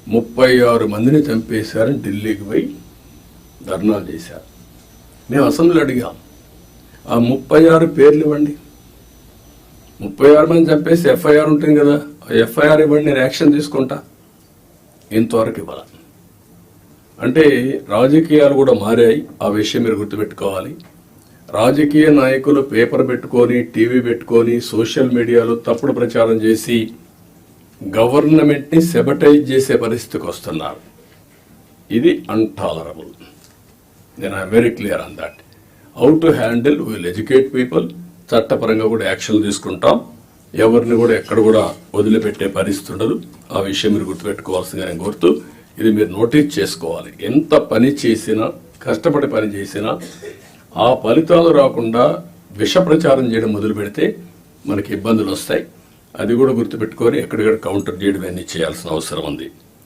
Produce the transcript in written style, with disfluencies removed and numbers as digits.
36 మందిని చంపేశారని ఢిల్లీకి పోయి ధర్నాలు చేశారు. మేము అసెంబ్లీలో అడిగాం, ఆ 36 పేర్లు ఇవ్వండి. 36 మంది చంపేసి ఎఫ్ఐఆర్ ఉంటుంది కదా, ఆ ఎఫ్ఐఆర్ ఇవ్వండి, నేను యాక్షన్ తీసుకుంటా. ఇంతవరకు ఇవ్వాలి. అంటే రాజకీయాలు కూడా మారాయి. ఆ విషయం మీరు గుర్తుపెట్టుకోవాలి. రాజకీయ నాయకులు పేపర్ పెట్టుకొని, టీవీ పెట్టుకొని, సోషల్ మీడియాలో తప్పుడు ప్రచారం చేసి గవర్నమెంట్ని సెబటైజ్ చేసే పరిస్థితికి వస్తున్నారు. ఇది అన్టాలరబుల్. నేను I'm very clear on that. How to handle, will educate people. చట్టపరంగా కూడా యాక్షన్ తీసుకుంటాం. ఎవరిని కూడా ఎక్కడ కూడా వదిలిపెట్టే పరిస్థితి ఉండదు. ఆ విషయం మీరు గుర్తుపెట్టుకోవాల్సిందిగా నేను కోరుతూ, ఇది మీరు నోటీస్ చేసుకోవాలి. ఎంత పని చేసినా, కష్టపడి పని చేసినా ఆ ఫలితాలు రాకుండా విష ప్రచారం చేయడం మొదలు పెడితే మనకి ఇబ్బందులు వస్తాయి. అది కూడా గుర్తుపెట్టుకొని ఎక్కడిక్కడ కౌంటర్ చేయడం అన్నీ చేయాల్సిన అవసరం ఉంది.